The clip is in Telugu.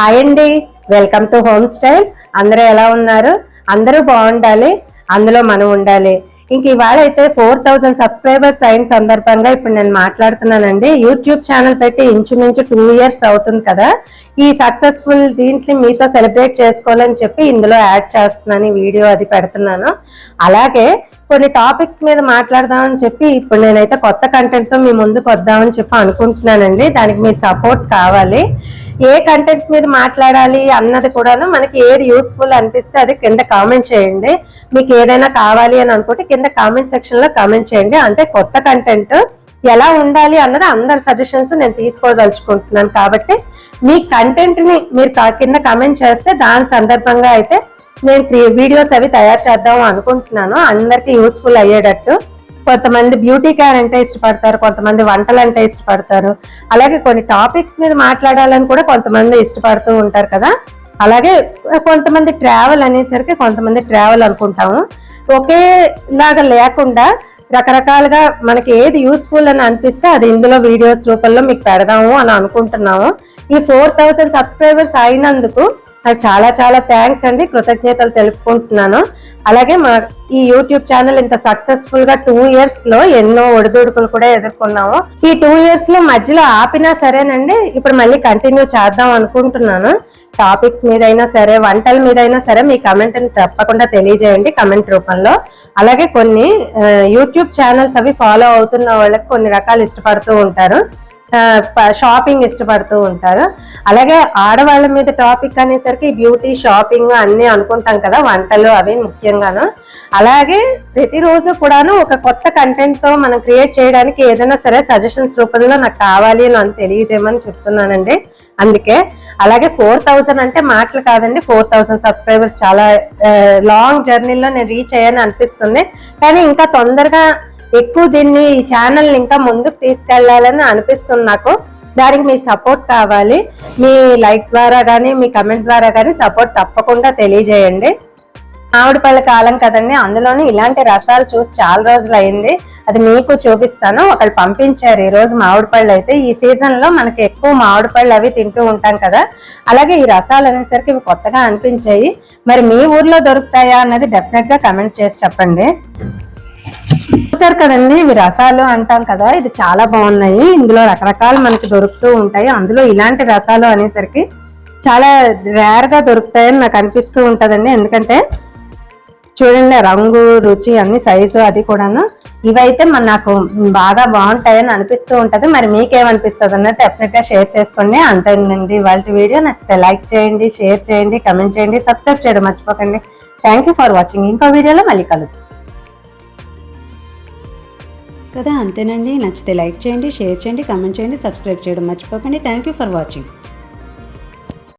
హాయ్ అండి, వెల్కమ్ టు హోమ్ స్టైల్. అందరూ ఎలా ఉన్నారు? అందరూ బాగుండాలి, అందులో మనం ఉండాలి. ఇంక ఇవాళ అయితే 4000 సబ్స్క్రైబర్స్ అయిన సందర్భంగా ఇప్పుడు నేను మాట్లాడుతున్నానండి. యూట్యూబ్ ఛానల్ పెట్టి ఇంచుమించు 2 years అవుతుంది కదా. ఈ సక్సెస్ఫుల్ దీంట్లో మీతో సెలబ్రేట్ చేసుకోవాలని చెప్పి ఇందులో యాడ్ చేస్తున్నాను, వీడియో అది పెడుతున్నాను. అలాగే కొన్ని టాపిక్స్ మీద మాట్లాడదామని చెప్పి ఇప్పుడు నేనైతే కొత్త కంటెంట్తో మీ ముందుకు వద్దామని చెప్పి అనుకుంటున్నానండి. దానికి మీ సపోర్ట్ కావాలి. ఏ కంటెంట్ మీద మాట్లాడాలి అన్నది కూడాను మనకి ఏది యూస్ఫుల్ అనిపిస్తే అది కింద కామెంట్ చేయండి. మీకు ఏదైనా కావాలి అని అనుకుంటే కింద కామెంట్ సెక్షన్ లో కామెంట్ చేయండి. అంటే కొత్త కంటెంట్ ఎలా ఉండాలి అన్నది అందరి సజెషన్స్ నేను తీసుకోదలుచుకుంటున్నాను. కాబట్టి మీ కంటెంట్ ని మీరు కింద కామెంట్ చేస్తే దాని సందర్భంగా అయితే నేను వీడియోస్ అవి తయారు చేద్దాం అనుకుంటున్నాను, అందరికి యూస్ఫుల్ అయ్యేటట్టు. కొంతమంది బ్యూటీ కేర్ అంటే ఇష్టపడతారు, కొంతమంది వంటలు అంటే ఇష్టపడతారు, అలాగే కొన్ని టాపిక్స్ మీద మాట్లాడాలని కూడా కొంతమంది ఇష్టపడుతూ ఉంటారు కదా. అలాగే కొంతమంది ట్రావెల్ అనేసరికి కొంతమంది ట్రావెల్ అనుకుంటాము. ఒకేలాగా లేకుండా రకరకాలుగా మనకి ఏది యూస్ఫుల్ అని అనిపిస్తే అది ఇందులో వీడియోస్ రూపంలో మీకు పెడదాము అని అనుకుంటున్నాము. ఈ 4000 సబ్స్క్రైబర్స్ అయినందుకు నాకు చాలా చాలా థ్యాంక్స్ అండి, కృతజ్ఞతలు తెలుపుకుంటున్నాను. అలాగే మా ఈ యూట్యూబ్ ఛానల్ ఇంత సక్సెస్ఫుల్ గా 2 years లో ఎన్నో ఒడిదుడుకులు కూడా ఎదుర్కొన్నాము. ఈ 2 years లో మధ్యలో ఆపినా సరేనండి, ఇప్పుడు మళ్ళీ కంటిన్యూ చేద్దాం అనుకుంటున్నాను. టాపిక్స్ మీద అయినా సరే, వంటల మీద అయినా సరే మీ కమెంట్ తప్పకుండా తెలియజేయండి కమెంట్ రూపంలో. అలాగే కొన్ని యూట్యూబ్ ఛానల్స్ అవి ఫాలో అవుతున్న వాళ్ళకి కొన్ని రకాలు ఇష్టపడుతూ ఉంటారు, షాపింగ్ ఇష్టపడుతూ ఉంటారు. అలాగే ఆడవాళ్ళ మీద టాపిక్ అనేసరికి బ్యూటీ, షాపింగ్ అన్ని అనుకుంటాం కదా, వంటలు అవి ముఖ్యంగాను. అలాగే ప్రతిరోజు కూడాను ఒక కొత్త కంటెంట్ తో మనం క్రియేట్ చేయడానికి ఏదైనా సరే సజెషన్స్ రూపంలో నాకు కావాలి అని తెలియజేయమని చెప్తున్నానండి. అందుకే అలాగే 4000 అంటే మాటలు కాదండి, 4000 సబ్స్క్రైబర్స్ చాలా లాంగ్ జర్నీలో నేను రీచ్ అయ్యాను అనిపిస్తుంది. కానీ ఇంకా తొందరగా ఎక్కువ దీన్ని ఈ ఛానల్ని ఇంకా ముందుకు తీసుకెళ్లాలని అనిపిస్తుంది నాకు. దానికి మీ సపోర్ట్ కావాలి. మీ లైక్ ద్వారా కానీ మీ కమెంట్ ద్వారా కానీ సపోర్ట్ తప్పకుండా తెలియజేయండి. మామిడి పళ్ళ కాలం కదండి, అందులోని ఇలాంటి రసాలు చూసి చాలా రోజులు అయింది. అది మీకు చూపిస్తాను. ఒకళ్ళు పంపించారు ఈ రోజు మామిడి పళ్ళు. అయితే ఈ సీజన్ లో మనకి ఎక్కువ మామిడి పళ్ళు అవి తింటూ ఉంటాం కదా, అలాగే ఈ రసాలు అనేసరికి ఇవి కొత్తగా అనిపించాయి. మరి మీ ఊర్లో దొరుకుతాయా అన్నది డెఫినెట్ గా కమెంట్ చేసి చెప్పండి. చూసారు కదండి, ఇవి రసాలు అంటాం కదా, ఇది చాలా బాగున్నాయి. ఇందులో రకరకాలు మనకి దొరుకుతూ ఉంటాయి. అందులో ఇలాంటి రసాలు అనేసరికి చాలా రేర్ గా దొరుకుతాయని నాకు అనిపిస్తూ ఉంటదండి. ఎందుకంటే చూడండి, రంగు, రుచి, అన్ని సైజు అది కూడాను ఇవైతే నాకు బాగా బాగుంటాయని అనిపిస్తూ ఉంటది. మరి మీకేమనిపిస్తుంది అన్నది డెఫినెట్ గా షేర్ చేసుకోండి. అంతేనండి వాళ్ళ వీడియో. నచ్చితే లైక్ చేయండి, షేర్ చేయండి, కమెంట్ చేయండి, సబ్స్క్రైబ్ చేయడం మర్చిపోకండి. Thank you for watching. ఇంకో వీడియోలో మళ్ళీ కలుద్దాం కదా. అంతేనండి, నచ్చితే లైక్ చేయండి, షేర్ చేయండి, కమెంట్ చేయండి, సబ్స్క్రైబ్ చేయడం మర్చిపోకండి. Thank you for watching.